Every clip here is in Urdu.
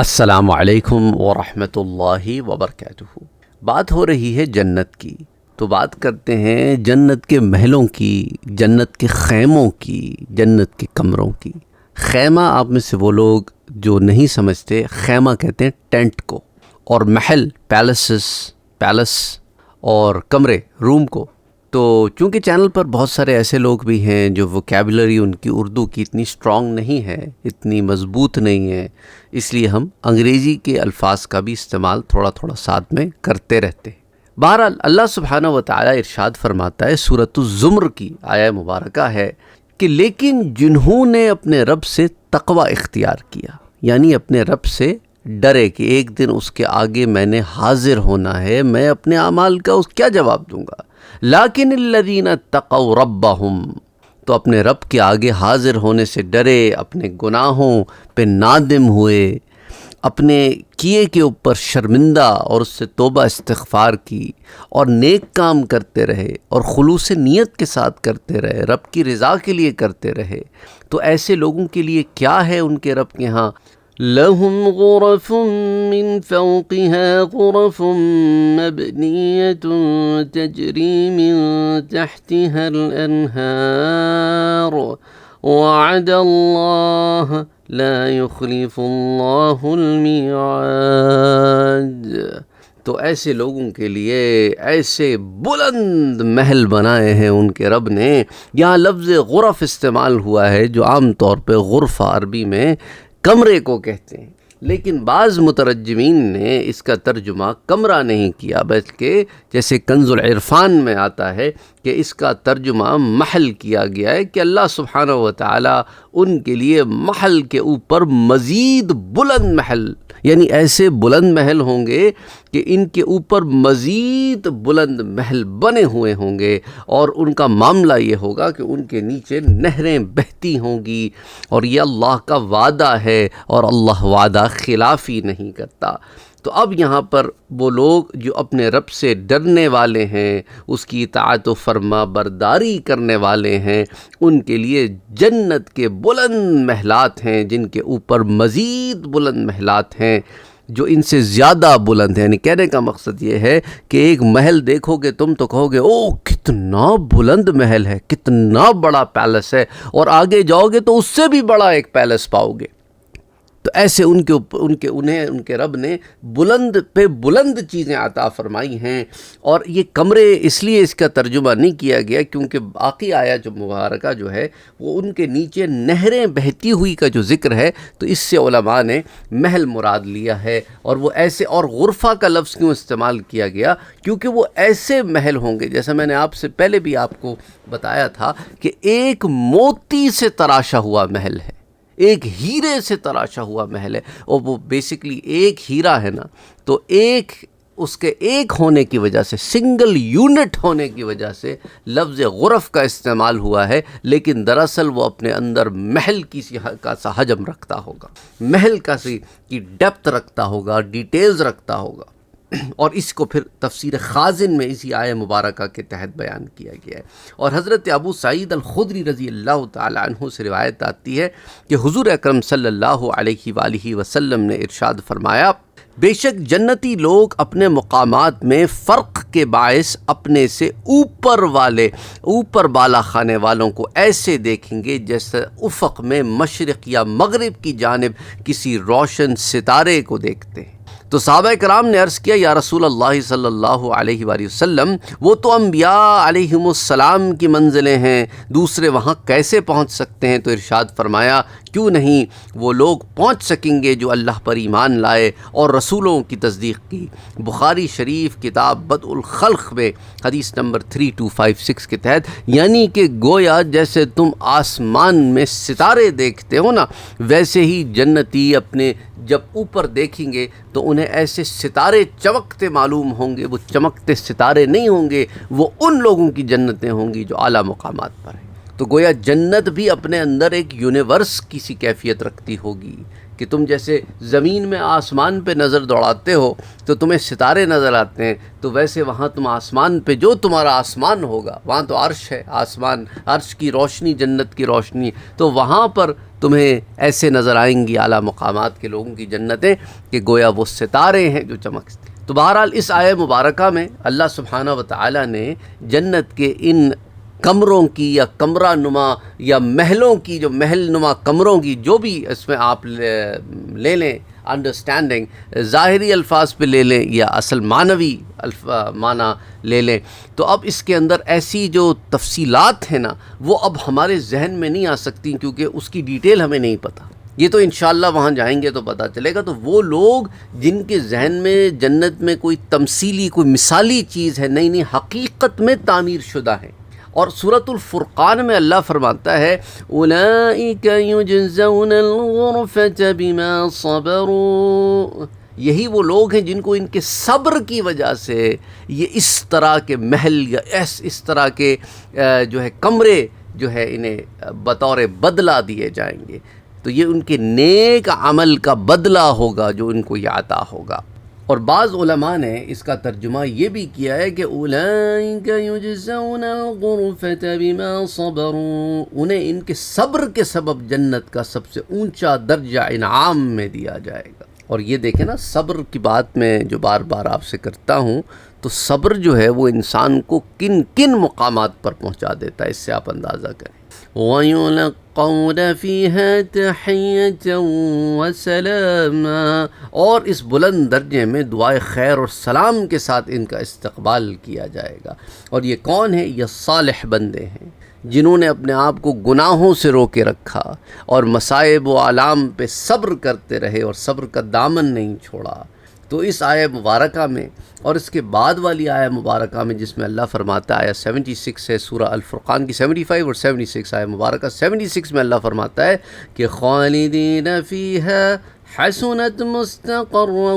السلام علیکم ورحمۃ اللہ وبرکاتہ۔ بات ہو رہی ہے جنت کی، تو بات کرتے ہیں جنت کے محلوں کی، جنت کے خیموں کی، جنت کے کمروں کی۔ خیمہ آپ میں سے وہ لوگ جو نہیں سمجھتے، خیمہ کہتے ہیں ٹینٹ کو، اور محل پیلس اور کمرے روم کو۔ تو چونکہ چینل پر بہت سارے ایسے لوگ بھی ہیں جو ووکیبلری ان کی اردو کی اتنی سٹرونگ نہیں ہے، اتنی مضبوط نہیں ہے، اس لیے ہم انگریزی کے الفاظ کا بھی استعمال تھوڑا تھوڑا ساتھ میں کرتے رہتے ہیں۔ بہرحال اللہ سبحانہ و تعالی ارشاد فرماتا ہے، سورۃ الزمر کی آیہ مبارکہ ہے کہ لیکن جنہوں نے اپنے رب سے تقوی اختیار کیا، یعنی اپنے رب سے ڈرے کہ ایک دن اس کے آگے میں نے حاضر ہونا ہے، میں اپنے اعمال کا اس کیا جواب دوں گا۔ لیکن الذین اتقوا ربہم، تو اپنے رب کے آگے حاضر ہونے سے ڈرے، اپنے گناہوں پہ نادم ہوئے، اپنے کیے کے اوپر شرمندہ اور اس سے توبہ استغفار کی، اور نیک کام کرتے رہے اور خلوص نیت کے ساتھ کرتے رہے، رب کی رضا کے لیے کرتے رہے، تو ایسے لوگوں کے لیے کیا ہے ان کے رب کے ہاں؟ لَهُمْ غُرَفٌ مِّن فَوْقِهَا غُرَفٌ مَّبْنِيَّةٌ تَجْرِي مِن تَحْتِهَا الْأَنْهَارُ وَعَدَ اللَّهَ لَا يُخْلِفُ اللَّهُ الْمِيعَادَ۔ تو ایسے لوگوں کے لیے ایسے بلند محل بنائے ہیں ان کے رب نے۔ یہاں لفظ غرف استعمال ہوا ہے جو عام طور پہ غرفہ عربی میں کمرے کو کہتے ہیں، لیکن بعض مترجمین نے اس کا ترجمہ کمرہ نہیں کیا، بلکہ جیسے کنز العرفان میں آتا ہے کہ اس کا ترجمہ محل کیا گیا ہے کہ اللہ سبحانہ و تعالی ان کے لیے محل کے اوپر مزید بلند محل، یعنی ایسے بلند محل ہوں گے کہ ان کے اوپر مزید بلند محل بنے ہوئے ہوں گے، اور ان کا معاملہ یہ ہوگا کہ ان کے نیچے نہریں بہتی ہوں گی، اور یہ اللہ کا وعدہ ہے اور اللہ وعدہ خلافی نہیں کرتا۔ تو اب یہاں پر وہ لوگ جو اپنے رب سے ڈرنے والے ہیں، اس کی اطاعت و فرما برداری کرنے والے ہیں، ان کے لیے جنت کے بلند محلات ہیں، جن کے اوپر مزید بلند محلات ہیں جو ان سے زیادہ بلند ہیں۔ یعنی کہنے کا مقصد یہ ہے کہ ایک محل دیکھو گے تم تو کہو گے او کتنا بلند محل ہے، کتنا بڑا پیلس ہے، اور آگے جاؤ گے تو اس سے بھی بڑا ایک پیلس پاؤ گے۔ تو ایسے ان کے رب نے بلند پہ بلند چیزیں عطا فرمائی ہیں۔ اور یہ کمرے اس لیے اس کا ترجمہ نہیں کیا گیا کیونکہ باقی آیا جو مبارکہ جو ہے وہ ان کے نیچے نہریں بہتی ہوئی کا جو ذکر ہے، تو اس سے علماء نے محل مراد لیا ہے۔ اور وہ ایسے، اور غرفہ کا لفظ کیوں استعمال کیا گیا؟ کیونکہ وہ ایسے محل ہوں گے، جیسا میں نے آپ سے پہلے بھی آپ کو بتایا تھا کہ ایک موتی سے تراشا ہوا محل ہے، ایک ہیرے سے تراشا ہوا محل ہے، اور وہ بیسیکلی ایک ہیرا ہے نا، تو ایک اس کے ایک ہونے کی وجہ سے، سنگل یونٹ ہونے کی وجہ سے لفظ غرف کا استعمال ہوا ہے، لیکن دراصل وہ اپنے اندر محل کا سا حجم رکھتا ہوگا، محل کا سی کی ڈیپتھ رکھتا ہوگا، ڈیٹیلز رکھتا ہوگا۔ اور اس کو پھر تفسیر خازن میں اسی آیہ مبارکہ کے تحت بیان کیا گیا ہے۔ اور حضرت ابو سعید الخدری رضی اللہ تعالی عنہ سے روایت آتی ہے کہ حضور اکرم صلی اللہ علیہ وآلہ وسلم نے ارشاد فرمایا، بے شک جنتی لوگ اپنے مقامات میں فرق کے باعث اپنے سے اوپر بالا خانے والوں کو ایسے دیکھیں گے جیسے افق میں مشرق یا مغرب کی جانب کسی روشن ستارے کو دیکھتے ہیں۔ تو صحابہ کرام نے عرض کیا، یا رسول اللہ صلی اللہ علیہ وآلہ وسلم، وہ تو انبیاء علیہم السلام کی منزلیں ہیں، دوسرے وہاں کیسے پہنچ سکتے ہیں؟ تو ارشاد فرمایا، کیوں نہیں وہ لوگ پہنچ سکیں گے جو اللہ پر ایمان لائے اور رسولوں کی تصدیق کی۔ بخاری شریف کتاب بدء الخلق میں حدیث نمبر 3256 کے تحت، یعنی کہ گویا جیسے تم آسمان میں ستارے دیکھتے ہو نا، ویسے ہی جنتی اپنے جب اوپر دیکھیں گے تو انہیں ایسے ستارے چمکتے معلوم ہوں گے۔ وہ چمکتے ستارے نہیں ہوں گے، وہ ان لوگوں کی جنتیں ہوں گی جو اعلیٰ مقامات پر ہیں۔ تو گویا جنت بھی اپنے اندر ایک یونیورس کی سی کیفیت رکھتی ہوگی کہ تم جیسے زمین میں آسمان پہ نظر دوڑاتے ہو تو تمہیں ستارے نظر آتے ہیں، تو ویسے وہاں تم آسمان پہ جو تمہارا آسمان ہوگا، وہاں تو عرش ہے، آسمان عرش کی روشنی، جنت کی روشنی، تو وہاں پر تمہیں ایسے نظر آئیں گی اعلیٰ مقامات کے لوگوں کی جنتیں کہ گویا وہ ستارے ہیں جو چمکتے۔ تو بہرحال اس آیہ مبارکہ میں اللہ سبحانہ و تعالیٰ نے جنت کے ان کمروں کی یا کمرہ نما یا محلوں کی، جو محل نما کمروں کی جو بھی اس میں آپ لے لیں انڈرسٹینڈنگ، ظاہری الفاظ پہ لے لیں یا اصل معنوی معنی لے لیں، تو اب اس کے اندر ایسی جو تفصیلات ہیں نا وہ اب ہمارے ذہن میں نہیں آ سکتی، کیونکہ اس کی ڈیٹیل ہمیں نہیں پتہ۔ یہ تو انشاءاللہ وہاں جائیں گے تو پتہ چلے گا۔ تو وہ لوگ جن کے ذہن میں جنت میں کوئی تمثیلی، کوئی مثالی چیز ہے، نہیں حقیقت میں تعمیر شدہ ہے۔ اور سورۃ الفرقان میں اللہ فرماتا ہے اولئک یجزون الغرفة بما صبروا، یہی وہ لوگ ہیں جن کو ان کے صبر کی وجہ سے یہ اس طرح کے محل یا اس طرح کے جو ہے کمرے جو ہے انہیں بطور بدلہ دیے جائیں گے۔ تو یہ ان کے نیک عمل کا بدلہ ہوگا جو ان کو یہ عطا ہوگا۔ اور بعض علماء نے اس کا ترجمہ یہ بھی کیا ہے کہ اولئک یجزون الغرفة بما صبروا، انہیں ان کے صبر کے سبب جنت کا سب سے اونچا درجہ انعام میں دیا جائے گا۔ اور یہ دیکھیں نا، صبر کی بات میں جو بار بار آپ سے کرتا ہوں، تو صبر جو ہے وہ انسان کو کن کن مقامات پر پہنچا دیتا ہے، اس سے آپ اندازہ کریں۔ وَيُلَقَّوْنَ فِيهَا تَحِيَّةً وَسَلَامًا، اور اس بلند درجے میں دعائے خیر اور سلام کے ساتھ ان کا استقبال کیا جائے گا۔ اور یہ کون ہے؟ یہ صالح بندے ہیں جنہوں نے اپنے آپ کو گناہوں سے روکے رکھا اور مصائب و آلام پہ صبر کرتے رہے اور صبر کا دامن نہیں چھوڑا۔ تو اس آیہ مبارکہ میں اور اس کے بعد والی آیہ مبارکہ میں جس میں اللہ فرماتا ہے، آیہ 76 ہے سورہ الفرقان کی، 75 اور 76 آیہ مبارکہ، 76 میں اللہ فرماتا ہے کہ خالدین فیہا حسنت مستقرا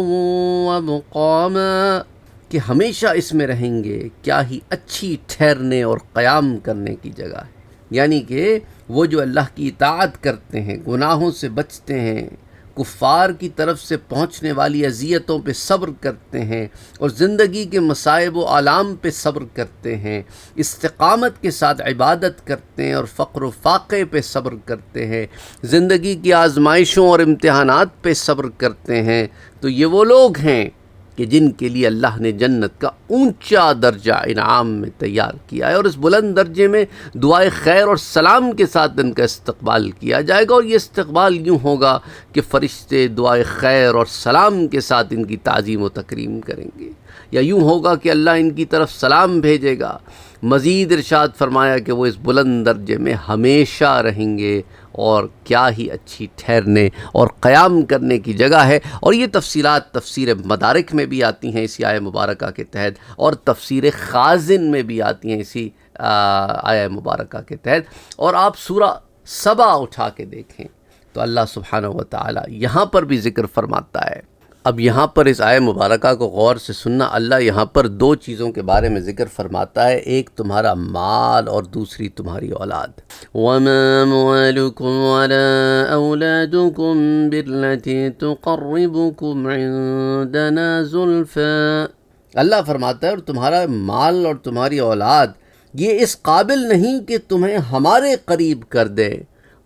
ومقاما، کہ ہمیشہ اس میں رہیں گے، کیا ہی اچھی ٹھہرنے اور قیام کرنے کی جگہ ہے۔ یعنی کہ وہ جو اللہ کی اطاعت کرتے ہیں، گناہوں سے بچتے ہیں، کفار کی طرف سے پہنچنے والی اذیتوں پہ صبر کرتے ہیں اور زندگی کے مصائب و آلام پہ صبر کرتے ہیں، استقامت کے ساتھ عبادت کرتے ہیں اور فقر و فاقے پہ صبر کرتے ہیں، زندگی کی آزمائشوں اور امتحانات پہ صبر کرتے ہیں، تو یہ وہ لوگ ہیں کہ جن کے لیے اللہ نے جنت کا اونچا درجہ انعام میں تیار کیا ہے۔ اور اس بلند درجے میں دعائے خیر اور سلام کے ساتھ ان کا استقبال کیا جائے گا، اور یہ استقبال یوں ہوگا کہ فرشتے دعائے خیر اور سلام کے ساتھ ان کی تعظیم و تکریم کریں گے، یا یوں ہوگا کہ اللہ ان کی طرف سلام بھیجے گا۔ مزید ارشاد فرمایا کہ وہ اس بلند درجے میں ہمیشہ رہیں گے، اور کیا ہی اچھی ٹھہرنے اور قیام کرنے کی جگہ ہے۔ اور یہ تفصیلات تفسیر مدارک میں بھی آتی ہیں اسی آیہ مبارکہ کے تحت، اور تفسیر خازن میں بھی آتی ہیں اسی آیہ مبارکہ کے تحت۔ اور آپ سورہ سبا اٹھا کے دیکھیں تو اللہ سبحانہ و تعالی یہاں پر بھی ذکر فرماتا ہے۔ اب یہاں پر اس آیہ مبارکہ کو غور سے سننا، اللہ یہاں پر دو چیزوں کے بارے میں ذکر فرماتا ہے، ایک تمہارا مال اور دوسری تمہاری اولاد۔ وَمَا أَمْوَالُكُمْ وَلَا أَوْلَادُكُمْ بِالَّتِي تُقَرِّبُكُمْ عِندَنَا زُلْفَىٰ، اللہ فرماتا ہے اور تمہارا مال اور تمہاری اولاد یہ اس قابل نہیں کہ تمہیں ہمارے قریب کر دے،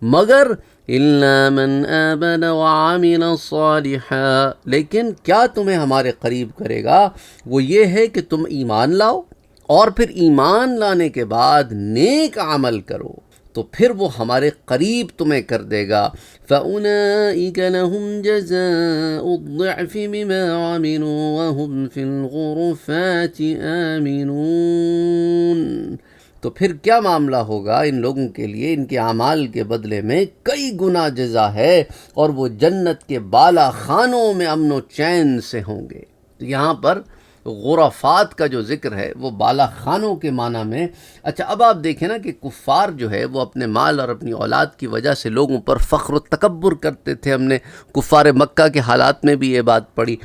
مگر إِلَّا مَنْ آمَنَ وَعَمِلَ صَالِحًا، لیکن کیا تمہیں ہمارے قریب کرے گا؟ وہ یہ ہے کہ تم ایمان لاؤ اور پھر ایمان لانے کے بعد نیک عمل کرو، تو پھر وہ ہمارے قریب تمہیں کر دے گا۔ فَأُولَئِكَ لَهُمْ جَزَاءُ الضِّعْفِ بِمَا عَمِلُوا وَهُمْ فِي الْغُرُفَاتِ آمِنُونَ، تو پھر کیا معاملہ ہوگا ان لوگوں کے لیے؟ ان کے اعمال کے بدلے میں کئی گنا جزا ہے، اور وہ جنت کے بالا خانوں میں امن و چین سے ہوں گے۔ تو یہاں پر غرفات کا جو ذکر ہے وہ بالا خانوں کے معنی میں۔ اچھا، اب آپ دیکھیں نا کہ کفار جو ہے وہ اپنے مال اور اپنی اولاد کی وجہ سے لوگوں پر فخر و تکبر کرتے تھے۔ ہم نے کفار مکہ کے حالات میں بھی یہ بات پڑھی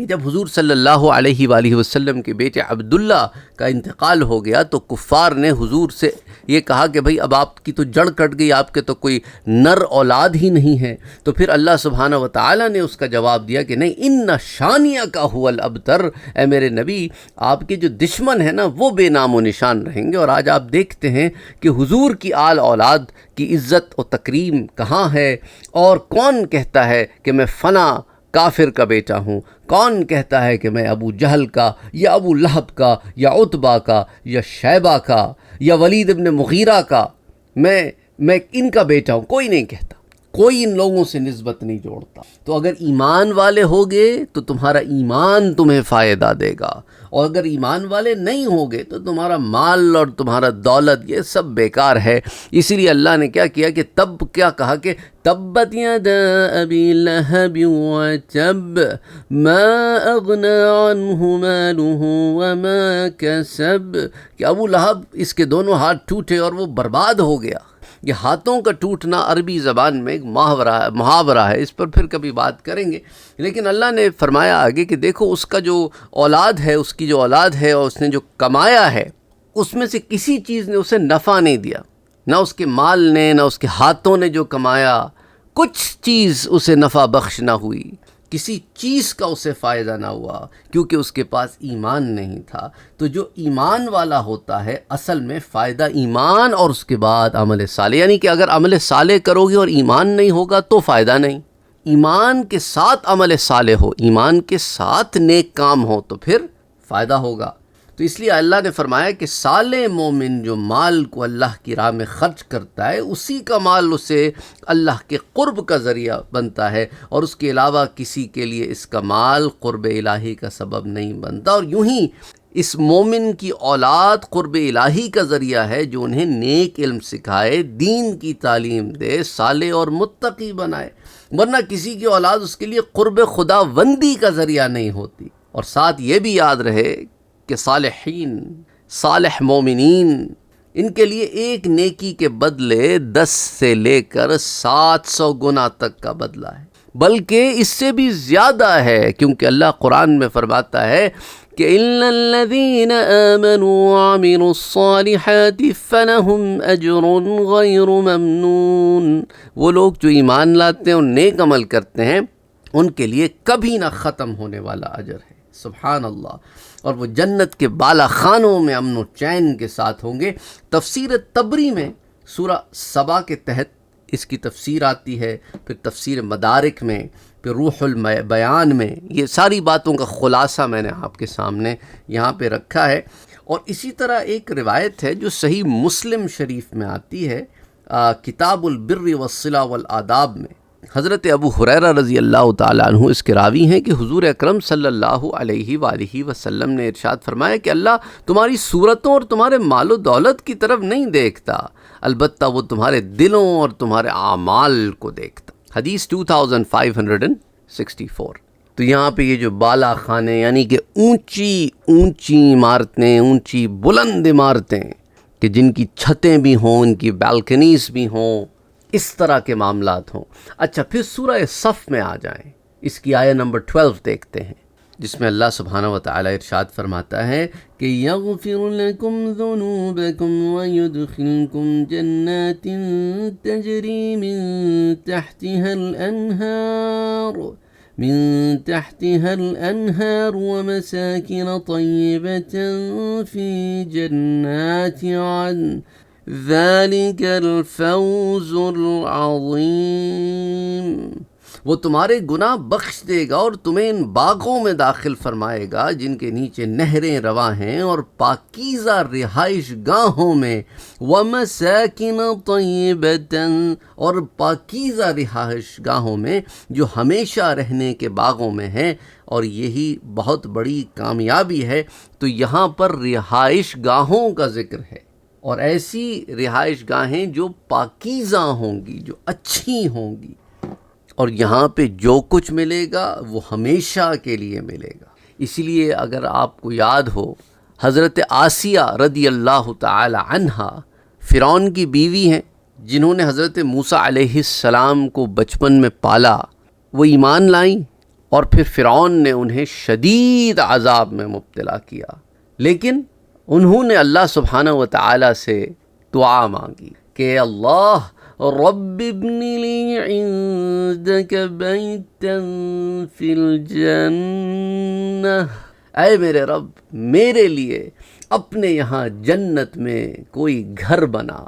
کہ جب حضور صلی اللہ علیہ وآلہ وسلم کے بیٹے عبداللہ کا انتقال ہو گیا تو کفار نے حضور سے یہ کہا کہ بھئی اب آپ کی تو جڑ کٹ گئی، آپ کے تو کوئی نر اولاد ہی نہیں ہے۔ تو پھر اللہ سبحانہ و تعالیٰ نے اس کا جواب دیا کہ نہیں، ان شانیہ کا هو الابتر، اے میرے نبی آپ کے جو دشمن ہیں نا وہ بے نام و نشان رہیں گے۔ اور آج آپ دیکھتے ہیں کہ حضور کی آل اولاد کی عزت و تکریم کہاں ہے، اور کون کہتا ہے کہ میں فنا کافر کا بیٹا ہوں، کون کہتا ہے کہ میں ابو جہل کا یا ابو لہب کا یا عتبہ کا یا شیبہ کا یا ولید ابن مغیرہ کا میں ان کا بیٹا ہوں؟ کوئی نہیں کہتا، کوئی ان لوگوں سے نسبت نہیں جوڑتا۔ تو اگر ایمان والے ہوگے تو تمہارا ایمان تمہیں فائدہ دے گا، اور اگر ایمان والے نہیں ہوگے تو تمہارا مال اور تمہارا دولت یہ سب بیکار ہے۔ اسی لیے اللہ نے کیا کیا کہ تب کیا کہا کہ تبت یدا ابی لہب وتب ما اغنی عنہ مالہ وما کسب، کہ ابو لہب اس کے دونوں ہاتھ ٹوٹے اور وہ برباد ہو گیا۔ یہ ہاتھوں کا ٹوٹنا عربی زبان میں ایک محاورہ ہے، اس پر پھر کبھی بات کریں گے۔ لیکن اللہ نے فرمایا آگے کہ دیکھو اس کا جو اولاد ہے، اس کی جو اولاد ہے اور اس نے جو کمایا ہے، اس میں سے کسی چیز نے اسے نفع نہیں دیا، نہ اس کے مال نے، نہ اس کے ہاتھوں نے جو کمایا، کچھ چیز اسے نفع بخش نہ ہوئی، کسی چیز کا اسے فائدہ نہ ہوا، کیونکہ اس کے پاس ایمان نہیں تھا۔ تو جو ایمان والا ہوتا ہے اصل میں فائدہ ایمان اور اس کے بعد عمل صالح، یعنی کہ اگر عمل صالح کرو گے اور ایمان نہیں ہوگا تو فائدہ نہیں۔ ایمان کے ساتھ عمل صالح ہو، ایمان کے ساتھ نیک کام ہو تو پھر فائدہ ہوگا۔ تو اس لیے اللہ نے فرمایا کہ صالح مومن جو مال کو اللہ کی راہ میں خرچ کرتا ہے، اسی کا مال اسے اللہ کے قرب کا ذریعہ بنتا ہے، اور اس کے علاوہ کسی کے لیے اس کا مال قرب الہی کا سبب نہیں بنتا۔ اور یوں ہی اس مومن کی اولاد قرب الہی کا ذریعہ ہے جو انہیں نیک علم سکھائے، دین کی تعلیم دے، صالح اور متقی بنائے، ورنہ کسی کی اولاد اس کے لیے قرب خداوندی کا ذریعہ نہیں ہوتی۔ اور ساتھ یہ بھی یاد رہے کہ صالحین، صالح مومنین، ان کے لیے ایک نیکی کے بدلے 10 سے لے کر 700 گنا تک کا بدلہ ہے، بلکہ اس سے بھی زیادہ ہے، کیونکہ اللہ قرآن میں فرماتا ہے کہ إِلَّا الَّذِينَ آمَنُوا وَعَمِلُوا الصَّالِحَاتِ فَلَهُمْ أَجْرٌ غَيْرُ مَمْنُونٍ، وہ لوگ جو ایمان لاتے ہیں اور نیک عمل کرتے ہیں ان کے لیے کبھی نہ ختم ہونے والا اجر ہے۔ سبحان اللہ۔ اور وہ جنت کے بالا خانوں میں امن و چین کے ساتھ ہوں گے۔ تفسیر تبری میں سورہ سبا کے تحت اس کی تفسیر آتی ہے، پھر تفسیر مدارک میں، پھر روح البیان میں، یہ ساری باتوں کا خلاصہ میں نے آپ کے سامنے یہاں پہ رکھا ہے۔ اور اسی طرح ایک روایت ہے جو صحیح مسلم شریف میں آتی ہے، کتاب البر والصلہ والآداب میں، حضرت ابو ہریرہ رضی اللہ تعالیٰ عنہ اس کے راوی ہیں کہ حضور اکرم صلی اللہ علیہ وآلہ وسلم نے ارشاد فرمایا کہ اللہ تمہاری صورتوں اور تمہارے مال و دولت کی طرف نہیں دیکھتا، البتہ وہ تمہارے دلوں اور تمہارے اعمال کو دیکھتا۔ حدیث 2564۔ تو یہاں پہ یہ جو بالا خانے یعنی کہ اونچی عمارتیں، اونچی بلند عمارتیں کہ جن کی چھتیں بھی ہوں، ان کی بالکنیز بھی ہوں، اس طرح کے معاملات ہوں۔ اچھا، پھر سورہ صف میں آ جائیں، اس کی آیت نمبر 12 دیکھتے ہیں، جس میں اللہ سبحانہ و تعالیٰ ارشاد فرماتا ہے کہ یغفر لکم ذنوبکم ویدخلکم جنات تجری من تحتها الأنهار ومساكن طيبة في جنات عدن ذلك الفوز العظیم، وہ تمہارے گناہ بخش دے گا اور تمہیں ان باغوں میں داخل فرمائے گا جن کے نیچے نہریں رواں ہیں، اور پاکیزہ رہائش گاہوں میں، وَمَسَاكِنَ طَيِّبَةً، اور پاکیزہ رہائش گاہوں میں جو ہمیشہ رہنے کے باغوں میں ہیں۔ اور یہی بہت بڑی کامیابی ہے۔ تو یہاں پر رہائش گاہوں کا ذکر ہے، اور ایسی رہائش گاہیں جو پاکیزہ ہوں گی، جو اچھی ہوں گی، اور یہاں پہ جو کچھ ملے گا وہ ہمیشہ کے لیے ملے گا۔ اسی لیے اگر آپ کو یاد ہو، حضرت آسیہ رضی اللہ تعالی عنہا فرعون کی بیوی ہیں، جنہوں نے حضرت موسیٰ علیہ السلام کو بچپن میں پالا، وہ ایمان لائیں اور پھر فرعون نے انہیں شدید عذاب میں مبتلا کیا، لیکن انہوں نے اللہ سبحانہ و تعالی سے دعا مانگی کہ اللہ رب ابن لی عندک بیتا فی الجنہ، اے میرے رب میرے لیے اپنے یہاں جنت میں کوئی گھر بنا۔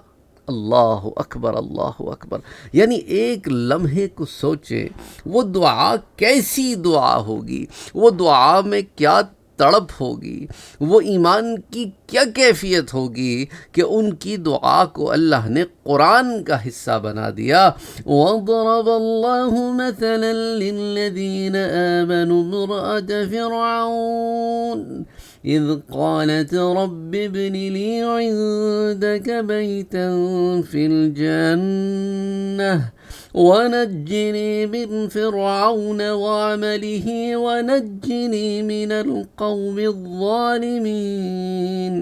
اللہ اکبر اللہ اکبر، یعنی ایک لمحے کو سوچیں وہ دعا کیسی دعا ہوگی، وہ دعا میں کیا تڑپ ہوگی، وہ ایمان کی کیا کیفیت ہوگی کہ ان کی دعا کو اللہ نے قرآن کا حصہ بنا دیا۔ وَضَرَبَ اللَّهُ مَثَلًا لِّلَّذِينَ آمَنُوا امْرَأَتَ فِرْعَوْنَ إِذْ قَالَتْ رَبِّ ابْنِ لِي عِندَكَ بَيْتًا فِي الْجَنَّةِ وَنَجِّنِي مِنْ فِرْعَوْنَ وَعَمَلِهِ وَنَجِّنِي مِنَ الْقَوْمِ الظَّالِمِينَ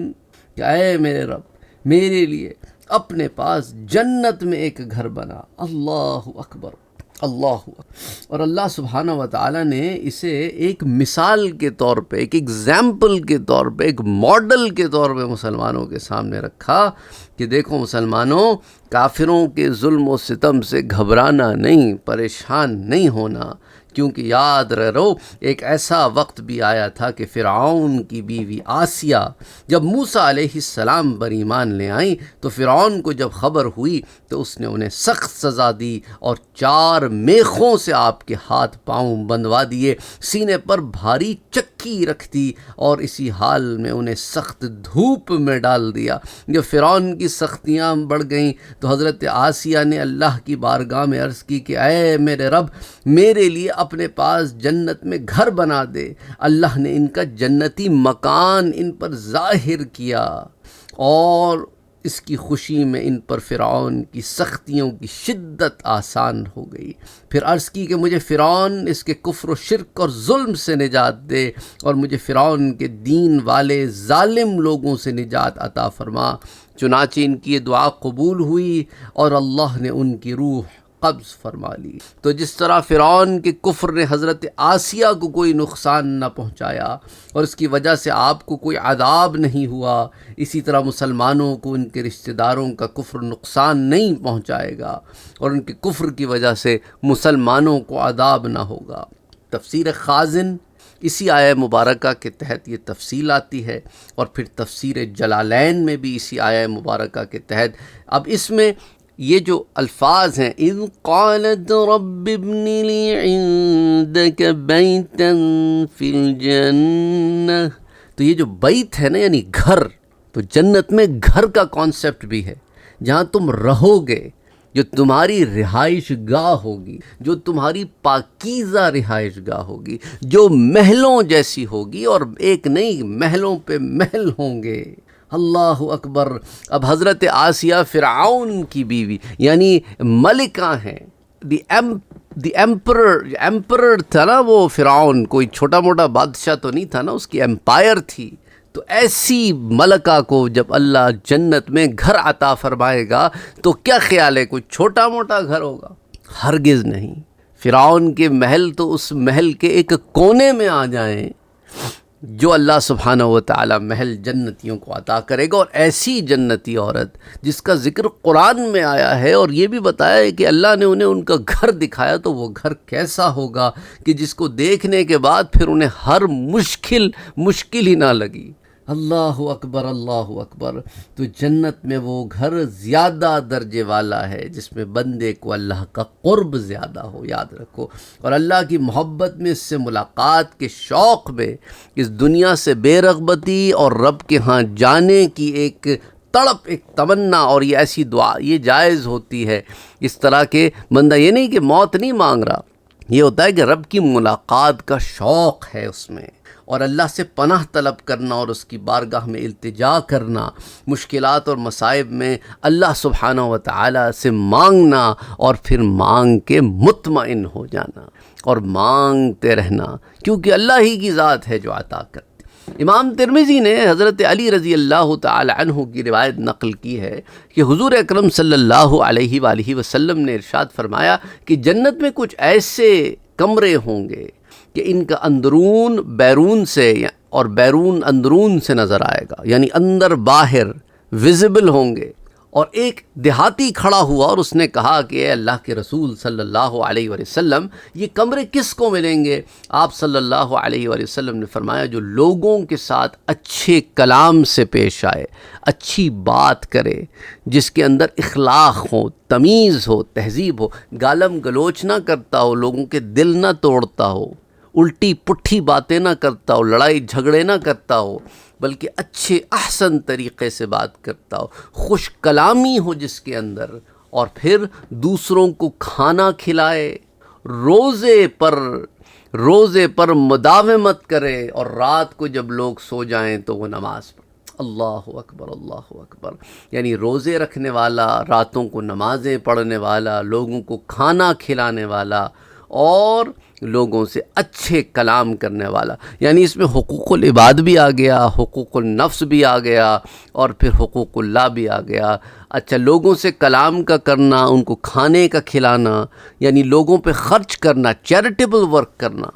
کہ اے میرے رب میرے لیے اپنے پاس جنت میں ایک گھر بنا۔ اللہ اکبر اللہ اکبر۔ اور اللہ سبحانہ و تعالیٰ نے اسے ایک مثال کے طور پہ، ایک ایگزامپل کے طور پہ، ایک ماڈل کے طور پہ مسلمانوں کے سامنے رکھا کہ دیکھو مسلمانوں، کافروں کے ظلم و ستم سے گھبرانا نہیں، پریشان نہیں ہونا، کیونکہ یاد رہو ایک ایسا وقت بھی آیا تھا کہ فرعون کی بیوی آسیہ جب موسیٰ علیہ السلام پر ایمان لے آئیں تو فرعون کو جب خبر ہوئی تو اس نے انہیں سخت سزا دی اور 4 میخوں سے آپ کے ہاتھ پاؤں بندھوا دیے، سینے پر بھاری چکی رکھ دی اور اسی حال میں انہیں سخت دھوپ میں ڈال دیا۔ جب فرعون کی سختیاں بڑھ گئیں تو حضرت آسیہ نے اللہ کی بارگاہ میں عرض کی کہ اے میرے رب میرے لیے اپنے پاس جنت میں گھر بنا دے۔ اللہ نے ان کا جنتی مکان ان پر ظاہر کیا اور اس کی خوشی میں ان پر فرعون کی سختیوں کی شدت آسان ہو گئی۔ پھر عرض کی کہ مجھے فرعون اس کے کفر و شرک اور ظلم سے نجات دے اور مجھے فرعون کے دین والے ظالم لوگوں سے نجات عطا فرما۔ چنانچہ ان کی یہ دعا قبول ہوئی اور اللہ نے ان کی روح قبض فرما لی۔ تو جس طرح فرعون کے کفر نے حضرت آسیہ کو کوئی نقصان نہ پہنچایا اور اس کی وجہ سے آپ کو کوئی عذاب نہیں ہوا، اسی طرح مسلمانوں کو ان کے رشتہ داروں کا کفر نقصان نہیں پہنچائے گا اور ان کے کفر کی وجہ سے مسلمانوں کو عذاب نہ ہوگا۔ تفسیر خازن اسی آیہ مبارکہ کے تحت یہ تفصیل آتی ہے، اور پھر تفسیر جلالین میں بھی اسی آیہ مبارکہ کے تحت اب اس میں یہ جو الفاظ ہیں اِذْ قَالَتْ رَبِّ ابْنِ لِي عِندَكَ بَيْتًا فِي الْجَنَّةِ، تو یہ جو بیت ہے نا یعنی گھر، تو جنت میں گھر کا کانسیپٹ بھی ہے جہاں تم رہو گے، جو تمہاری رہائش گاہ ہوگی، جو تمہاری پاکیزہ رہائش گاہ ہوگی، جو محلوں جیسی ہوگی، اور ایک نہیں محلوں پہ محل ہوں گے۔ اللہ اکبر۔ اب حضرت آسیہ فرعون کی بیوی یعنی ملکہ ہیں، دی ایمپرر تھا نا وہ فرعون، کوئی چھوٹا موٹا بادشاہ تو نہیں تھا نا، اس کی ایمپائر تھی۔ تو ایسی ملکہ کو جب اللہ جنت میں گھر عطا فرمائے گا تو کیا خیال ہے کوئی چھوٹا موٹا گھر ہوگا؟ ہرگز نہیں۔ فرعون کے محل تو اس محل کے ایک کونے میں آ جائیں جو اللہ سبحانہ و تعالی محل جنتیوں کو عطا کرے گا، اور ایسی جنتی عورت جس کا ذکر قرآن میں آیا ہے اور یہ بھی بتایا ہے کہ اللہ نے انہیں ان کا گھر دکھایا، تو وہ گھر کیسا ہوگا کہ جس کو دیکھنے کے بعد پھر انہیں ہر مشکل ہی نہ لگی۔ اللہ اکبر اللہ اکبر۔ تو جنت میں وہ گھر زیادہ درجے والا ہے جس میں بندے کو اللہ کا قرب زیادہ ہو، یاد رکھو، اور اللہ کی محبت میں، اس سے ملاقات کے شوق میں، اس دنیا سے بے رغبتی اور رب کے ہاں جانے کی ایک تڑپ، ایک تمنا، اور یہ ایسی دعا یہ جائز ہوتی ہے اس طرح کہ بندہ یہ نہیں کہ موت نہیں مانگ رہا، یہ ہوتا ہے کہ رب کی ملاقات کا شوق ہے اس میں، اور اللہ سے پناہ طلب کرنا اور اس کی بارگاہ میں التجا کرنا، مشکلات اور مصائب میں اللہ سبحانہ و تعالی سے مانگنا، اور پھر مانگ کے مطمئن ہو جانا اور مانگتے رہنا، کیونکہ اللہ ہی کی ذات ہے جو عطا کرتی۔ امام ترمذی نے حضرت علی رضی اللہ تعالی عنہ کی روایت نقل کی ہے کہ حضور اکرم صلی اللہ علیہ وآلہ وسلم نے ارشاد فرمایا کہ جنت میں کچھ ایسے کمرے ہوں گے کہ ان کا اندرون بیرون سے اور بیرون اندرون سے نظر آئے گا، یعنی اندر باہر ویزیبل ہوں گے۔ اور ایک دیہاتی کھڑا ہوا اور اس نے کہا کہ اے اللہ کے رسول صلی اللہ علیہ وآلہ وسلم، یہ کمرے کس کو ملیں گے؟ آپ صلی اللہ علیہ وآلہ وسلم نے فرمایا جو لوگوں کے ساتھ اچھے کلام سے پیش آئے، اچھی بات کرے، جس کے اندر اخلاق ہو، تمیز ہو، تہذیب ہو، گالم گلوچ نہ کرتا ہو، لوگوں کے دل نہ توڑتا ہو، الٹی پٹھی باتیں نہ کرتا ہو، لڑائی جھگڑے نہ کرتا ہو، بلکہ اچھے احسن طریقے سے بات کرتا ہو، خوش کلامی ہو جس کے اندر، اور پھر دوسروں کو کھانا کھلائے، روزے پر مداومت کرے، اور رات کو جب لوگ سو جائیں تو وہ نماز پڑھے۔ اللہ اکبر، اللہ اکبر، یعنی روزے رکھنے والا، راتوں کو نمازیں پڑھنے والا، لوگوں کو کھانا کھلانے والا، اور لوگوں سے اچھے کلام کرنے والا۔ یعنی اس میں حقوق العباد بھی آ گیا، حقوق النفس بھی آ گیا، اور پھر حقوق اللہ بھی آ گیا۔ اچھا، لوگوں سے کلام کا کرنا، ان کو کھانے کا کھلانا، یعنی لوگوں پہ خرچ کرنا، چیریٹیبل ورک کرنا،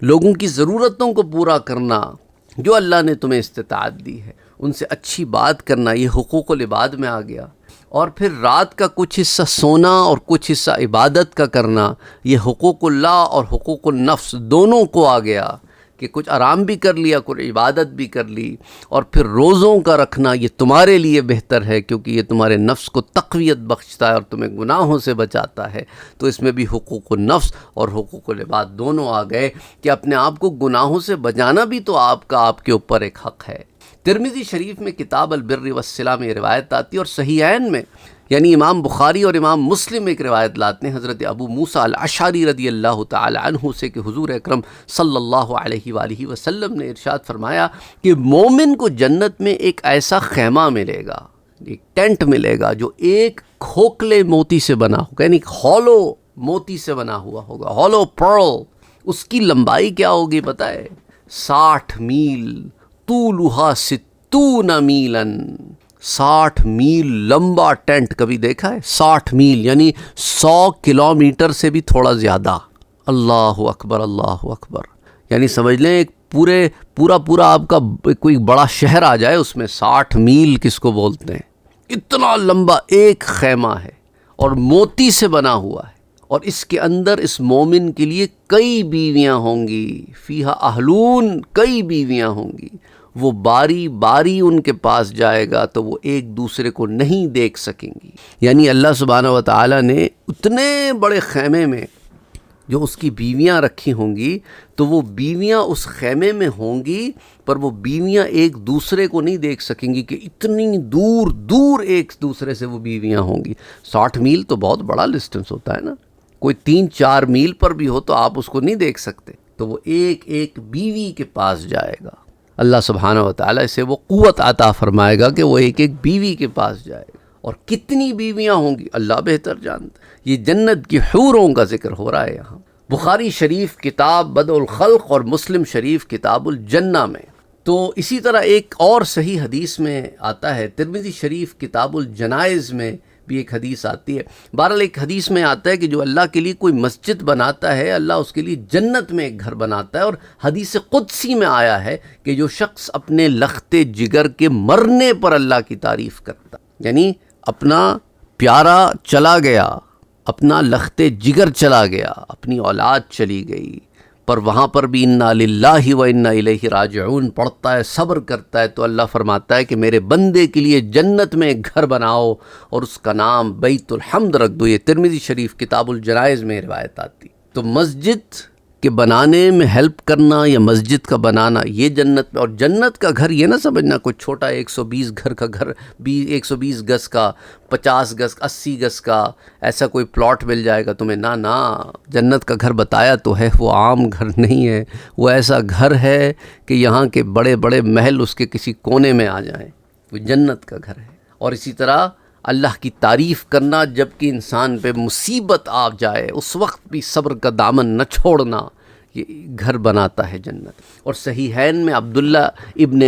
لوگوں کی ضرورتوں کو پورا کرنا، جو اللہ نے تمہیں استطاعت دی ہے ان سے اچھی بات کرنا، یہ حقوق العباد میں آ گیا۔ اور پھر رات کا کچھ حصہ سونا اور کچھ حصہ عبادت کا کرنا، یہ حقوق اللہ اور حقوق النفس دونوں کو آ گیا، کہ کچھ آرام بھی کر لیا، کچھ عبادت بھی کر لی۔ اور پھر روزوں کا رکھنا، یہ تمہارے لیے بہتر ہے، کیونکہ یہ تمہارے نفس کو تقویت بخشتا ہے اور تمہیں گناہوں سے بچاتا ہے۔ تو اس میں بھی حقوق النفس اور حقوق العباد دونوں آ گئے، کہ اپنے آپ کو گناہوں سے بچانا بھی تو آپ کے اوپر ایک حق ہے۔ ترمذی شریف میں کتاب البر والصلہ میں یہ روایت آتی ہے، اور صحیحین میں یعنی امام بخاری اور امام مسلم ایک روایت لاتے ہیں حضرت ابو موسیٰ الاشعری رضی اللہ تعالی عنہ سے، کہ حضور اکرم صلی اللہ علیہ وآلہ وسلم نے ارشاد فرمایا کہ مومن کو جنت میں ایک ایسا خیمہ ملے گا، ایک ٹینٹ ملے گا، جو ایک کھوکھلے موتی سے بنا ہوگا، یعنی ہالو موتی سے بنا ہوا ہوگا، ہالو پرل۔ اس کی لمبائی کیا ہوگی پتہ ہے؟ 60 میل، طولها 60 میلاً، 60 میل لمبا ٹینٹ کبھی دیکھا ہے؟ 60 میل یعنی 100 کلومیٹر سے بھی تھوڑا زیادہ۔ اللہ اکبر، اللہ اکبر، یعنی سمجھ لیں ایک پورا آپ کا کوئی بڑا شہر آ جائے اس میں 60 میل کس کو بولتے ہیں، اتنا لمبا ایک خیمہ ہے، اور موتی سے بنا ہوا ہے۔ اور اس کے اندر اس مومن کے لیے کئی بیویاں ہوں گی، فیہا اہلون، کئی بیویاں ہوں گی، وہ باری باری ان کے پاس جائے گا تو وہ ایک دوسرے کو نہیں دیکھ سکیں گی۔ یعنی اللہ سبحانہ و تعالیٰ نے اتنے بڑے خیمے میں جو اس کی بیویاں رکھی ہوں گی، تو وہ بیویاں اس خیمے میں ہوں گی، پر وہ بیویاں ایک دوسرے کو نہیں دیکھ سکیں گی، کہ اتنی دور دور ایک دوسرے سے وہ بیویاں ہوں گی۔ 60 میل تو بہت بڑا ڈسٹینس ہوتا ہے نا، کوئی 3-4 میل پر بھی ہو تو آپ اس کو نہیں دیکھ سکتے، تو وہ ایک ایک بیوی کے پاس جائے گا۔ اللہ سبحانہ و تعالیٰ اسے وہ قوت عطا فرمائے گا کہ وہ ایک ایک بیوی کے پاس جائے گا، اور کتنی بیویاں ہوں گی اللہ بہتر جانتا ہے۔ یہ جنت کی حوروں کا ذکر ہو رہا ہے یہاں، بخاری شریف کتاب بدء الخلق اور مسلم شریف کتاب الجنہ میں۔ تو اسی طرح ایک اور صحیح حدیث میں آتا ہے، ترمذی شریف کتاب الجنائز میں بھی ایک حدیث آتی ہے۔ بہرحال ایک حدیث میں آتا ہے کہ جو اللہ کے لیے کوئی مسجد بناتا ہے، اللہ اس کے لیے جنت میں ایک گھر بناتا ہے۔ اور حدیث قدسی میں آیا ہے کہ جو شخص اپنے لخت جگر کے مرنے پر اللہ کی تعریف کرتا، یعنی اپنا پیارا چلا گیا، اپنا لخت جگر چلا گیا، اپنی اولاد چلی گئی، پر وہاں پر بھی انا للہ و انا الیہ راجعون پڑھتا ہے، صبر کرتا ہے، تو اللہ فرماتا ہے کہ میرے بندے کے لیے جنت میں ایک گھر بناؤ اور اس کا نام بیت الحمد رکھ دو۔ یہ ترمذی شریف کتاب الجنائز میں روایت آتی۔ تو مسجد کے بنانے میں ہیلپ کرنا یا مسجد کا بنانا، یہ جنت میں، اور جنت کا گھر یہ نہ سمجھنا کوئی چھوٹا 120 گھر کا گھر، 120 گز کا، 50 گز، 80 گز کا ایسا کوئی پلاٹ مل جائے گا تمہیں، نہ، جنت کا گھر بتایا تو ہے، وہ عام گھر نہیں ہے، وہ ایسا گھر ہے کہ یہاں کے بڑے بڑے محل اس کے کسی کونے میں آ جائیں، وہ جنت کا گھر ہے۔ اور اسی طرح اللہ کی تعریف کرنا، جب کہ انسان پہ مصیبت آ جائے اس وقت بھی صبر کا دامن نہ چھوڑنا، یہ گھر بناتا ہے جنت۔ اور صحیحین میں عبداللہ ابن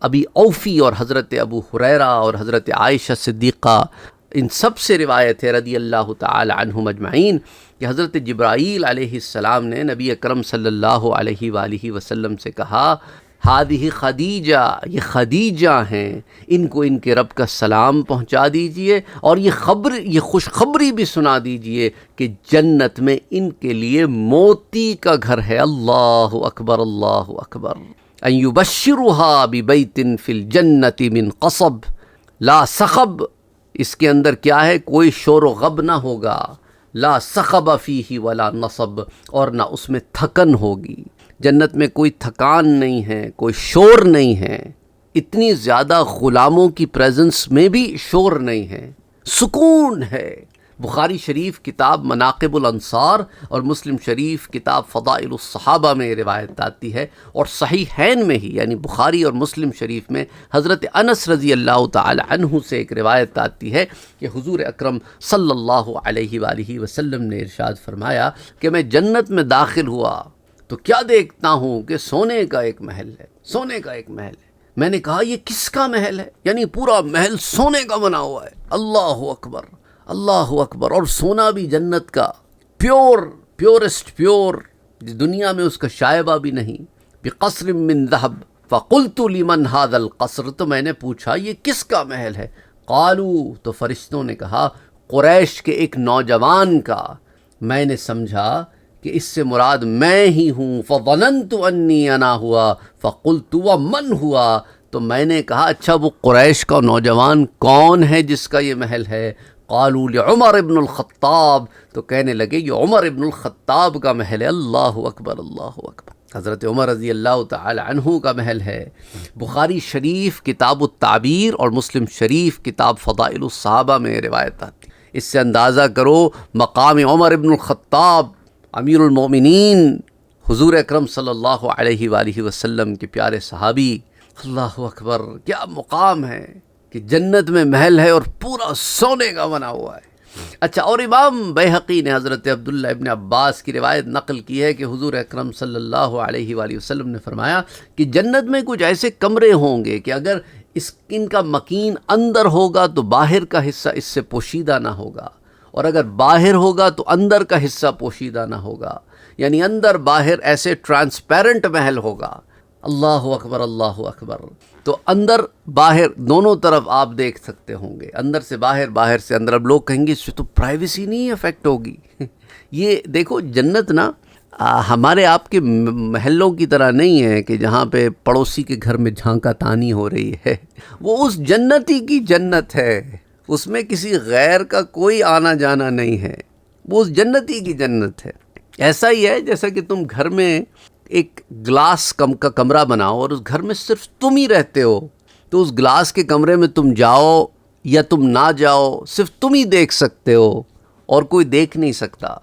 ابی اوفی اور حضرت ابو ہریرہ اور حضرت عائشہ صدیقہ ان سب سے روایت ہے رضی اللہ تعالی عنہم اجمعین کہ حضرت جبرائیل علیہ السلام نے نبی اکرم صلی اللہ علیہ وآلہ وسلم سے کہا ہادہ خدیجہ، یہ خدیجہ ہیں، ان کو ان کے رب کا سلام پہنچا دیجئے اور یہ خوشخبری بھی سنا دیجئے کہ جنت میں ان کے لیے موتی کا گھر ہے۔ اللہ اکبر، اللہ اکبر۔ ان یبشرها ببیت فی الجنت من قصب لا صخب، اس کے اندر کیا ہے؟ کوئی شور و غب نہ ہوگا، لا صخب فیہ ولا نصب، اور نہ اس میں تھکن ہوگی۔ جنت میں کوئی تھکان نہیں ہے، کوئی شور نہیں ہے، اتنی زیادہ غلاموں کی پریزنس میں بھی شور نہیں ہے، سکون ہے۔ بخاری شریف کتاب مناقب الانصار اور مسلم شریف کتاب فضائل الصحابہ میں روایت آتی ہے، اور صحیحین میں ہی یعنی بخاری اور مسلم شریف میں حضرت انس رضی اللہ تعالی عنہ سے ایک روایت آتی ہے کہ حضور اکرم صلی اللہ علیہ وآلہ وسلم نے ارشاد فرمایا کہ میں جنت میں داخل ہوا تو کیا دیکھتا ہوں کہ سونے کا ایک محل ہے، سونے کا ایک محل ہے۔ میں نے کہا یہ کس کا محل ہے؟ یعنی پورا محل سونے کا بنا ہوا ہے۔ اللہ اکبر، اللہ اکبر۔ اور سونا بھی جنت کا، پیورسٹ پیور، دنیا میں اس کا شائبہ بھی نہیں۔ بقصر من ذهب فقلت لمن هذا القصر، تو میں نے پوچھا یہ کس کا محل ہے؟ قالوا، تو فرشتوں نے کہا قریش کے ایک نوجوان کا۔ میں نے سمجھا کہ اس سے مراد میں ہی ہوں، فظننت انی انا ہوا فقلت ومن ہوا، تو میں نے کہا اچھا وہ قریش کا نوجوان کون ہے جس کا یہ محل ہے؟ قالوا لعمر ابن الخطاب، تو کہنے لگے یہ عمر ابن الخطاب کا محل ہے۔ اللہ اکبر، اللہ اکبر۔ حضرت عمر رضی اللہ تعالی عنہ کا محل ہے۔ بخاری شریف کتاب التعبیر اور مسلم شریف کتاب فضائل الصحابہ میں روایت آتی۔ اس سے اندازہ کرو مقام عمر ابن الخطاب امیر المومنین، حضور اکرم صلی اللہ علیہ وآلہ وسلم کے پیارے صحابی۔ اللہ اکبر، کیا مقام ہے کہ جنت میں محل ہے اور پورا سونے کا بنا ہوا ہے۔ اچھا، اور امام بیہقی نے حضرت عبداللہ ابن عباس کی روایت نقل کی ہے کہ حضور اکرم صلی اللہ علیہ وآلہ وسلم نے فرمایا کہ جنت میں کچھ ایسے کمرے ہوں گے کہ اگر ان کا مکین اندر ہوگا تو باہر کا حصہ اس سے پوشیدہ نہ ہوگا، اور اگر باہر ہوگا تو اندر کا حصہ پوشیدہ نہ ہوگا، یعنی اندر باہر ایسے ٹرانسپیرنٹ محل ہوگا۔ اللہ اکبر، اللہ اکبر۔ تو اندر باہر دونوں طرف آپ دیکھ سکتے ہوں گے، اندر سے باہر، باہر سے اندر۔ اب لوگ کہیں گے اس سے تو پرائیویسی نہیں افیکٹ ہوگی۔ یہ دیکھو جنت نا ہمارے آپ کے محلوں کی طرح نہیں ہے کہ جہاں پہ پڑوسی کے گھر میں جھانکا تانی ہو رہی ہے۔ وہ اس جنتی کی جنت ہے، اس میں کسی غیر کا کوئی آنا جانا نہیں ہے، وہ اس جنتی کی جنت ہے۔ ایسا ہی ہے جیسا کہ تم گھر میں ایک گلاس کا کمرہ بناؤ اور اس گھر میں صرف تم ہی رہتے ہو، تو اس گلاس کے کمرے میں تم جاؤ یا تم نہ جاؤ صرف تم ہی دیکھ سکتے ہو اور کوئی دیکھ نہیں سکتا۔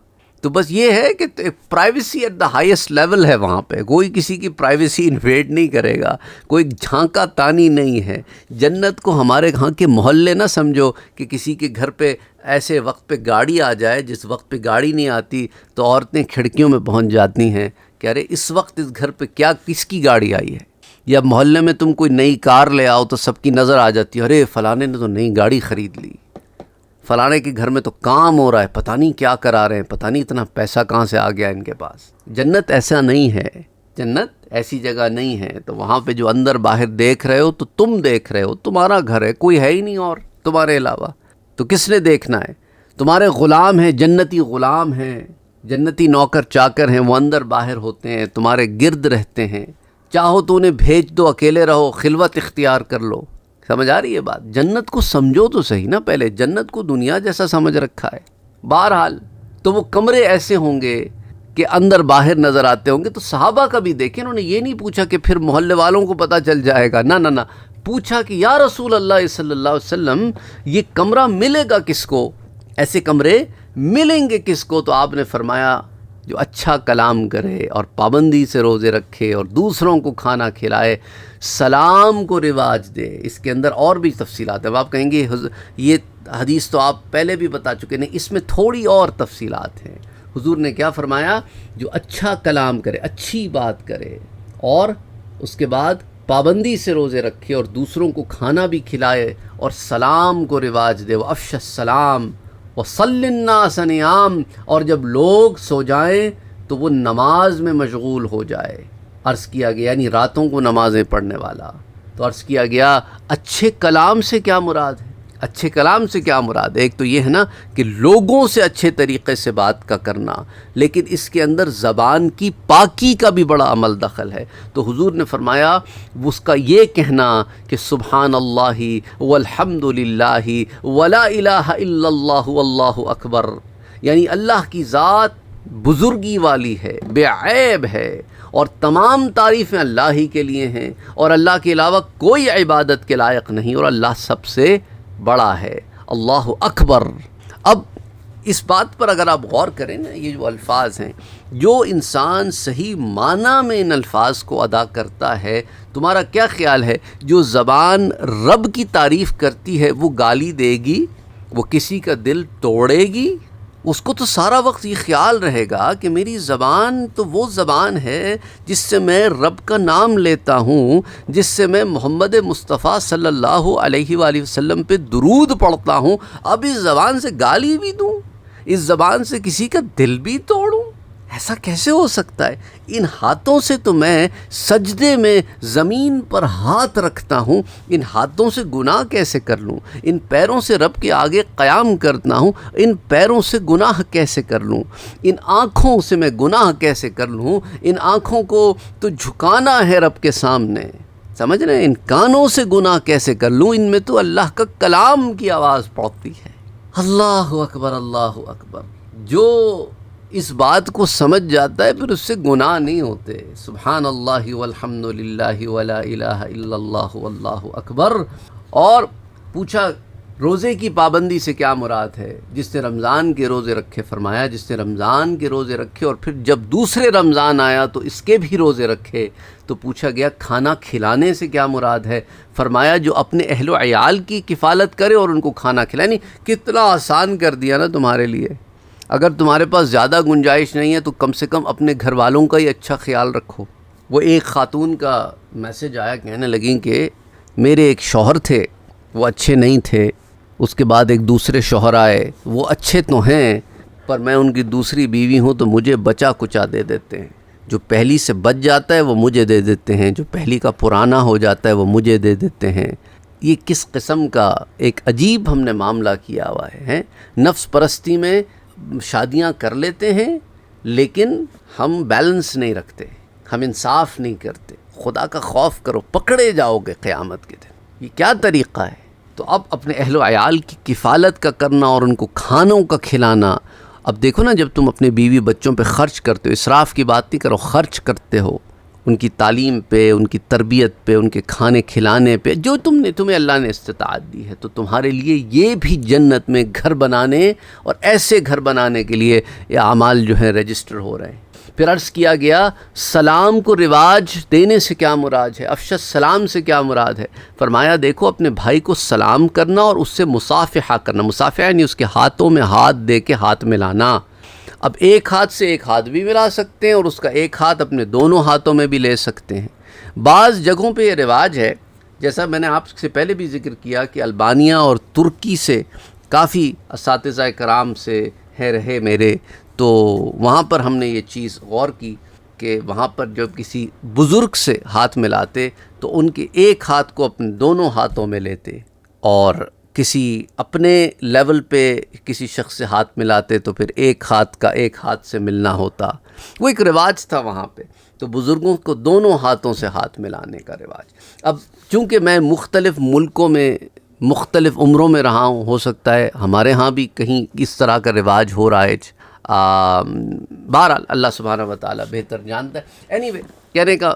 تو بس یہ ہے کہ privacy at the highest level ہے، وہاں پہ کوئی کسی کی پرائیویسی انویڈ نہیں کرے گا، کوئی جھانکا تانی نہیں ہے۔ جنت کو ہمارے ہاں کے محلے نہ سمجھو کہ کسی کے گھر پہ ایسے وقت پہ گاڑی آ جائے، جس وقت پہ گاڑی نہیں آتی تو عورتیں کھڑکیوں میں پہنچ جاتی ہیں کہ ارے اس وقت اس گھر پہ کس کی گاڑی آئی ہے۔ یا محلے میں تم کوئی نئی کار لے آؤ تو سب کی نظر آ جاتی ہے، ارے فلانے نے تو نئی گاڑی خرید لی، فلانے کے گھر میں تو کام ہو رہا ہے، پتہ نہیں کیا کرا رہے ہیں، پتہ نہیں اتنا پیسہ کہاں سے آ گیا ان کے پاس۔ جنت ایسا نہیں ہے، جنت ایسی جگہ نہیں ہے۔ تو وہاں پہ جو اندر باہر دیکھ رہے ہو تو تم دیکھ رہے ہو، تمہارا گھر ہے، کوئی ہے ہی نہیں اور تمہارے علاوہ، تو کس نے دیکھنا ہے؟ تمہارے غلام ہیں، جنتی غلام ہیں، جنتی نوکر چاکر ہیں، وہ اندر باہر ہوتے ہیں، تمہارے گرد رہتے ہیں، چاہو تو انہیں بھیج دو، اکیلے رہو، خلوت اختیار کر لو۔ سمجھ آ رہی ہے بات؟ جنت کو سمجھو تو صحیح نا، پہلے جنت کو دنیا جیسا سمجھ رکھا ہے۔ بہرحال تو وہ کمرے ایسے ہوں گے کہ اندر باہر نظر آتے ہوں گے۔ تو صحابہ کا بھی دیکھیں، انہوں نے یہ نہیں پوچھا کہ پھر محلے والوں کو پتہ چل جائے گا، نہ نہ نہ، پوچھا کہ یا رسول اللہ صلی اللہ علیہ وسلم یہ کمرہ ملے گا کس کو؟ ایسے کمرے ملیں گے کس کو؟ تو آپ نے فرمایا جو اچھا کلام کرے اور پابندی سے روزے رکھے اور دوسروں کو کھانا کھلائے، سلام کو رواج دے۔ اس کے اندر اور بھی تفصیلات ہیں، اب آپ کہیں گے یہ حدیث تو آپ پہلے بھی بتا چکے، نہیں، اس میں تھوڑی اور تفصیلات ہیں۔ حضور نے کیا فرمایا؟ جو اچھا کلام کرے، اچھی بات کرے، اور اس کے بعد پابندی سے روزے رکھے اور دوسروں کو کھانا بھی کھلائے اور سلام کو رواج دے، وَأَفْشَ السَّلَامَ وَصَلِّ النَّاسَ نِيَامٍ، اور جب لوگ سو جائیں تو وہ نماز میں مشغول ہو جائے۔ عرض کیا گیا یعنی راتوں کو نمازیں پڑھنے والا۔ تو عرض کیا گیا اچھے کلام سے کیا مراد ہے؟ اچھے کلام سے کیا مراد ہے؟ ایک تو یہ ہے نا کہ لوگوں سے اچھے طریقے سے بات کا کرنا، لیکن اس کے اندر زبان کی پاکی کا بھی بڑا عمل دخل ہے۔ تو حضور نے فرمایا اس کا یہ کہنا کہ سبحان اللہ والحمد للہ ولا الہ الا اللہ واللہ اکبر، یعنی اللہ کی ذات بزرگی والی ہے، بے عیب ہے، اور تمام تعریفیں اللہ ہی کے لیے ہیں، اور اللہ کے علاوہ کوئی عبادت کے لائق نہیں، اور اللہ سب سے بڑا ہے، اللہ اکبر۔ اب اس بات پر اگر آپ غور کریں نا، یہ جو الفاظ ہیں، جو انسان صحیح معنی میں ان الفاظ کو ادا کرتا ہے، تمہارا کیا خیال ہے جو زبان رب کی تعریف کرتی ہے وہ گالی دے گی، وہ کسی کا دل توڑے گی؟ اس کو تو سارا وقت یہ خیال رہے گا کہ میری زبان تو وہ زبان ہے جس سے میں رب کا نام لیتا ہوں، جس سے میں محمد مصطفیٰ صلی اللہ علیہ وآلہ وسلم پہ درود پڑھتا ہوں، اب اس زبان سے گالی بھی دوں، اس زبان سے کسی کا دل بھی توڑوں؟ ایسا کیسے ہو سکتا ہے؟ ان ہاتھوں سے تو میں سجدے میں زمین پر ہاتھ رکھتا ہوں، ان ہاتھوں سے گناہ کیسے کر لوں؟ ان پیروں سے رب کے آگے قیام کرتا ہوں، ان پیروں سے گناہ کیسے کر لوں؟ ان آنکھوں سے میں گناہ کیسے کر لوں؟ ان آنکھوں کو تو جھکانا ہے رب کے سامنے، سمجھ رہے ہیں؟ ان کانوں سے گناہ کیسے کر لوں؟ ان میں تو اللہ کا کلام کی آواز پڑتی ہے۔ اللہ اکبر، اللہ اکبر۔ جو اس بات کو سمجھ جاتا ہے پھر اس سے گناہ نہیں ہوتے۔ سبحان اللہ والحمد للہ ولا الہ الا اللہ واللہ اکبر۔ اور پوچھا روزے کی پابندی سے کیا مراد ہے؟ جس نے رمضان کے روزے رکھے، فرمایا جس نے رمضان کے روزے رکھے اور پھر جب دوسرے رمضان آیا تو اس کے بھی روزے رکھے۔ تو پوچھا گیا کھانا کھلانے سے کیا مراد ہے؟ فرمایا جو اپنے اہل و عیال کی کفالت کرے اور ان کو کھانا کھلائے۔ نہیں کتنا آسان کر دیا نا تمہارے لیے۔ اگر تمہارے پاس زیادہ گنجائش نہیں ہے تو کم سے کم اپنے گھر والوں کا ہی اچھا خیال رکھو۔ وہ ایک خاتون کا میسج آیا، کہنے لگیں کہ میرے ایک شوہر تھے وہ اچھے نہیں تھے، اس کے بعد ایک دوسرے شوہر آئے، وہ اچھے تو ہیں پر میں ان کی دوسری بیوی ہوں تو مجھے بچا کچا دے دیتے ہیں، جو پہلی سے بچ جاتا ہے وہ مجھے دے دیتے ہیں، جو پہلی کا پرانا ہو جاتا ہے وہ مجھے دے دیتے ہیں۔ یہ کس قسم کا ایک عجیب ہم نے معاملہ کیا ہوا ہے۔ نفس پرستی میں شادیاں کر لیتے ہیں لیکن ہم بیلنس نہیں رکھتے، ہم انصاف نہیں کرتے۔ خدا کا خوف کرو، پکڑے جاؤ گے قیامت کے دن۔ یہ کیا طریقہ ہے؟ تو اب اپنے اہل و عیال کی کفالت کا کرنا اور ان کو کھانوں کا کھلانا۔ اب دیکھو نا، جب تم اپنے بیوی بچوں پہ خرچ کرتے ہو، اسراف کی بات نہیں کرو، خرچ کرتے ہو ان کی تعلیم پہ، ان کی تربیت پہ، ان کے کھانے کھلانے پہ، جو تمہیں اللہ نے استطاعت دی ہے، تو تمہارے لیے یہ بھی جنت میں گھر بنانے اور ایسے گھر بنانے کے لیے یہ اعمال جو ہیں رجسٹر ہو رہے ہیں۔ پھر عرض کیا گیا سلام کو رواج دینے سے کیا مراد ہے؟ افشا السلام سے کیا مراد ہے؟ فرمایا دیکھو اپنے بھائی کو سلام کرنا اور اس سے مصافحہ کرنا۔ مصافحہ یعنی اس کے ہاتھوں میں ہاتھ دے کے ہاتھ ملانا۔ اب ایک ہاتھ سے ایک ہاتھ بھی ملا سکتے ہیں اور اس کا ایک ہاتھ اپنے دونوں ہاتھوں میں بھی لے سکتے ہیں۔ بعض جگہوں پہ یہ رواج ہے، جیسا میں نے آپ سے پہلے بھی ذکر کیا کہ البانیہ اور ترکی سے کافی اساتذہ کرام سے ہیں رہے میرے، تو وہاں پر ہم نے یہ چیز غور کی کہ وہاں پر جب کسی بزرگ سے ہاتھ ملاتے تو ان کے ایک ہاتھ کو اپنے دونوں ہاتھوں میں لیتے، اور کسی اپنے لیول پہ کسی شخص سے ہاتھ ملاتے تو پھر ایک ہاتھ کا ایک ہاتھ سے ملنا ہوتا۔ وہ ایک رواج تھا وہاں پہ، تو بزرگوں کو دونوں ہاتھوں سے ہاتھ ملانے کا رواج۔ اب چونکہ میں مختلف ملکوں میں مختلف عمروں میں رہا ہوں، ہو سکتا ہے ہمارے ہاں بھی کہیں اس طرح کا رواج ہو رہا ہے، بہرحال اللہ سبحانہ و تعالیٰ بہتر جانتا ہے۔ اینی وے، کہنے کا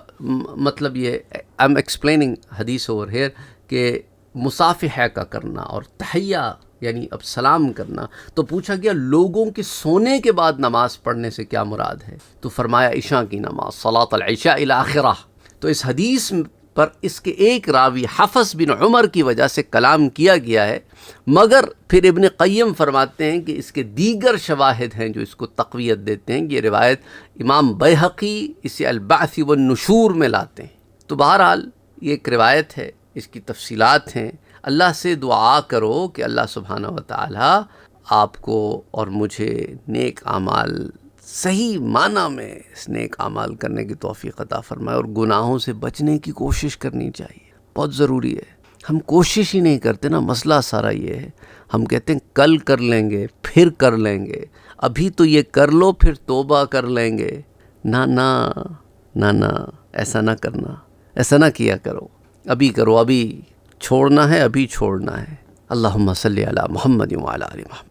مطلب یہ آئی ایم ایکسپلیننگ حدیث اوور ہیئر کہ مصافحہ کا کرنا اور تحیہ یعنی اب سلام کرنا۔ تو پوچھا گیا لوگوں کے سونے کے بعد نماز پڑھنے سے کیا مراد ہے؟ تو فرمایا عشاء کی نماز، صلاۃ العشاء الاخرہ۔ تو اس حدیث پر اس کے ایک راوی حفص بن عمر کی وجہ سے کلام کیا گیا ہے، مگر پھر ابن قیم فرماتے ہیں کہ اس کے دیگر شواہد ہیں جو اس کو تقویت دیتے ہیں۔ یہ روایت امام بیہقی اسے البعث والنشور میں لاتے ہیں۔ تو بہرحال یہ ایک روایت ہے، اس کی تفصیلات ہیں۔ اللہ سے دعا کرو کہ اللہ سبحانہ و تعالی آپ کو اور مجھے نیک اعمال، صحیح معنی میں اس نیک اعمال کرنے کی توفیق عطا فرمائے، اور گناہوں سے بچنے کی کوشش کرنی چاہیے، بہت ضروری ہے۔ ہم کوشش ہی نہیں کرتے نا، مسئلہ سارا یہ ہے۔ ہم کہتے ہیں کل کر لیں گے، پھر کر لیں گے، ابھی تو یہ کر لو پھر توبہ کر لیں گے۔ نہ نہ نہ نہ، ایسا نہ کرنا، ایسا نہ کیا کرو، ابھی کرو، ابھی چھوڑنا ہے، ابھی چھوڑنا ہے۔ اللہم صلی علی محمد وعلی آل محمد۔